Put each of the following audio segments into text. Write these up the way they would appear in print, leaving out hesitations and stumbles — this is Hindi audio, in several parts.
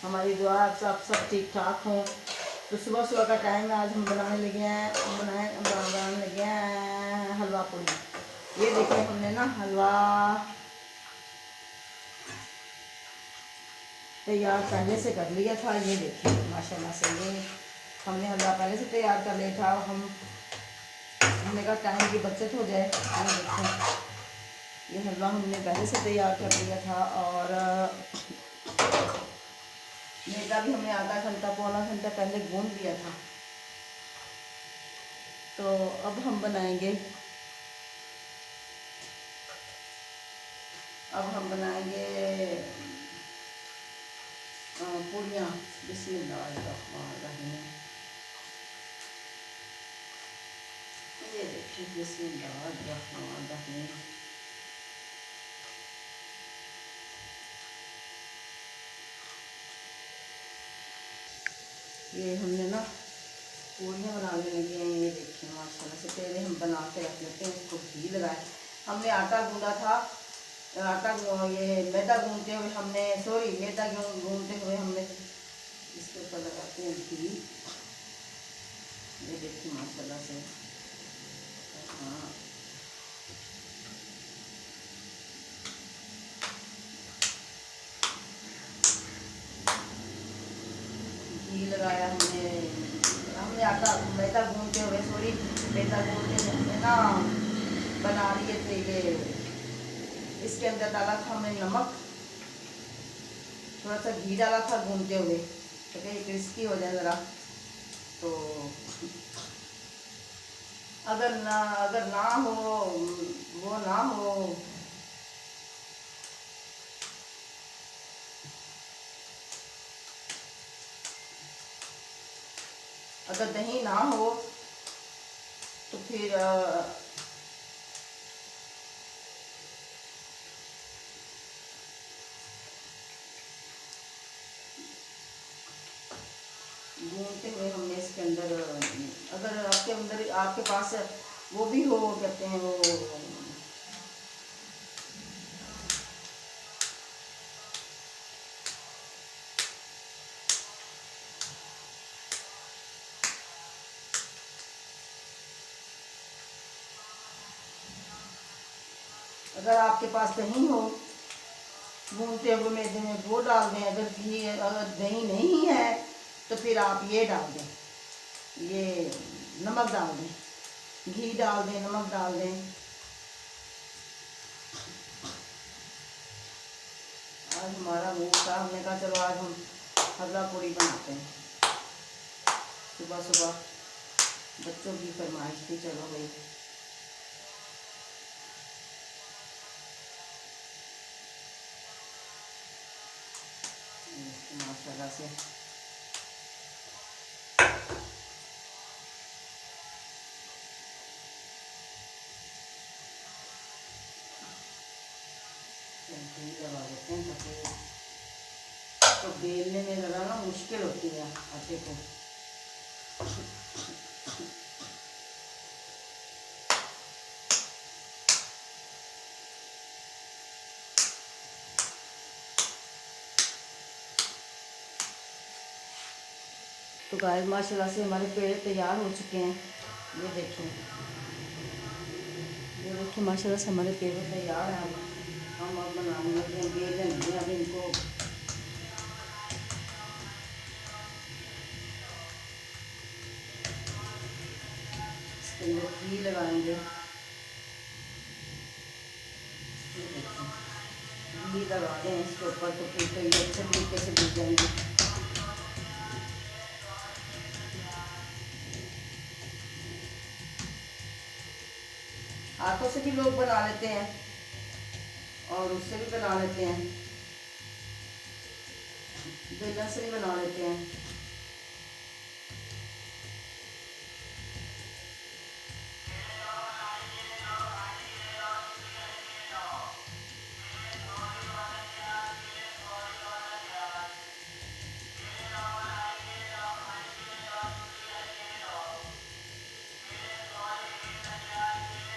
हमारी दुआ आप सब ठीक ठाक हों। तो सुबह सुबह का टाइम है, आज हम बनाने लगे हैं हलवा पूड़ी। ये देखिए हमने ना हलवा तैयार पहले से कर लिया था। ये देखिए माशाल्लाह से ये हमने हलवा पहले से तैयार कर लिया था। हमने कहा टाइम की बचत हो जाए। ये देखिए ये हलवा हमने पहले से तैयार कर लिया था। और मैदा भी हमने आधा घंटा पौना घंटा पहले गूंद दिया था। तो अब हम बनाएंगे पूड़ियाँ। बिस्मिल्लाहिर्रहमानिर्रहीम। ये देखिए बिस्मिल्लाहिर्रहमानिर्रहीम। ये हमने ना पूड़ियाँ बनाने लगे हैं। ये देखिए माशाल्लाह से पहले हम बना के रख लेते हैं। इसको घी लगाए हमने आटा गूंदा था। ये मैदा गूंदते हुए हमने मैदा गूंदते हुए हमने इसके ऊपर लगाते हैं घी। ये देखिए माशाल्लाह से हाँ घी लगाया हमने आटा मैदा गूंदते हुए मैदा गूंदते हुए हमने ना बना लिए थे। ये इसके अंदर डाला था हमने नमक, थोड़ा सा घी डाला था गूंदते हुए ताकि ये क्रिस्पी हो जाए ज़रा। तो अगर ना हो वो ना हो अगर दही ना हो तो फिर गूंदते हुए हमने इसके अंदर अगर आपके पास वो भी हो कहते हैं वो अगर आपके पास दही हो गूंदते हुए मैदे में वो डाल दें। अगर दही नहीं है तो फिर आप ये डाल दें, ये नमक डाल दें, घी डाल दें, नमक डाल दें। आज हमारा मूड था, हमने कहा चलो आज हम हलवा पूड़ी बनाते हैं। सुबह सुबह बच्चों की फरमाइश थी, चलो भाई। माशाल्लाह से घी लगा देते हैं ताकि तो बेलने में ज़रा ना मुश्किल होती है आटे को। तो गाइस माशाल्लाह से हमारे पेड़ तैयार हो चुके हैं। ये देखिए माशाल्लाह से हमारे पेड़ तैयार हैं। हम अब बनाने लगे हैं, बेलेंगे अब इनको। इसके अंदर घी लगाएंगे। ये देखिए घी लगा दें इसके ऊपर तो फिर तो ये अच्छे तरीके से भून जाएंगे। हाथों से भी लोग बना लेते हैं और उससे भी बना लेते हैं, बेलन से भी बना लेते हैं।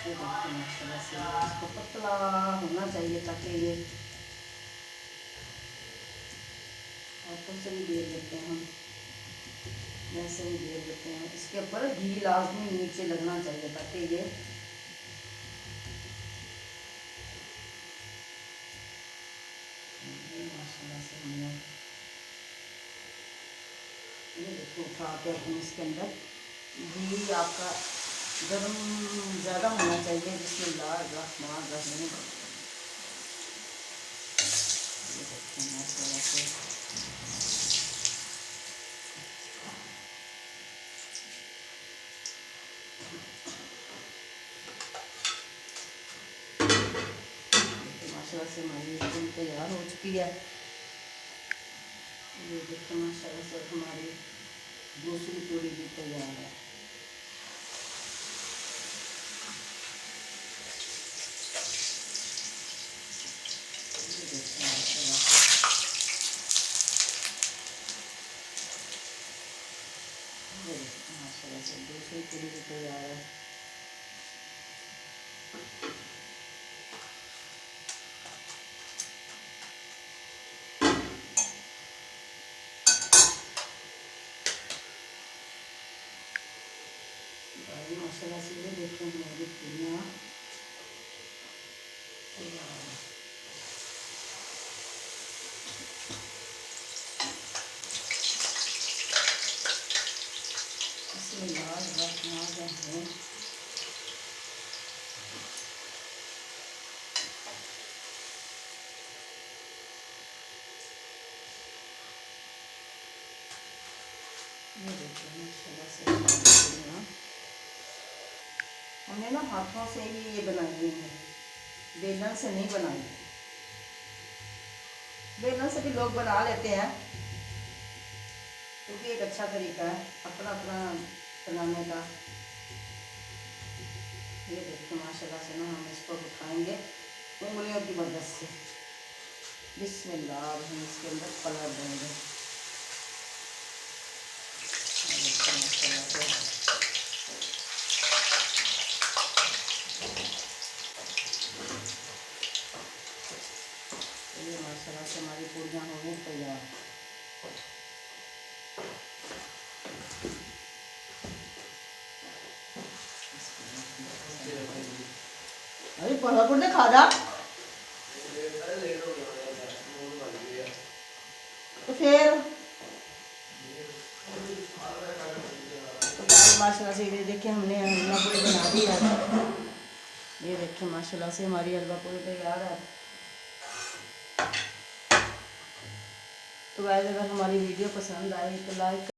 माशाल्लाह से इसको पतला होना चाहिए ताकि ये हाथों से भी बेल लेते हैं हम, वैसे ही बेल लेते हैं। इसके ऊपर घी लाजमी नीचे लगना चाहिए ताकि ये माशाल्लाह से हमने ये देखो उठा के अपने इसके अंदर घी आपका गर्म ज़्यादा होना चाहिए, जिसमें लाल रहमान रहीम। ये देखो माशाल्लाह से माशाल्लाह से हमारी एकदम तैयार हो चुकी है। ये देखो माशाल्लाह से हमारी दूसरी पूरी भी तैयार है। ये देखो माशाल्लाह से, ये देखो माशाल्लाह से दूसरी पूरी भी तैयार है। माशाल्लाह से ये देखो हमारी पूरियाँ तैयार है। इसमें लाल रहमान रहीम। ये देखो माशाल्लाह से पूरियाँ हमने ना हाथों से ही ये बनाई है, बेलन से नहीं बनाई। बेलन से भी लोग बना लेते हैं क्योंकि एक अच्छा तरीका है अपना अपना बनाने का। ये देखो माशाल्लाह से ना हम इसको उठाएंगे उंगलियों की मदद से, बिस्मिल्लाह। हम इसके अंदर कलर देंगे। ये माशाल्लाह से हमारी पूरियाँ हो गई तैयार। अरे पढ़ा पढ़ने खा जा तो फिर माशाल्लाह से ये देखिए हमने हलवा पूरी बना दी है। ये देखिए माशाल्लाह से हमारी हलवा पूरी तैयार है। तो गाइस अगर हमारी वीडियो पसंद आए तो लाइक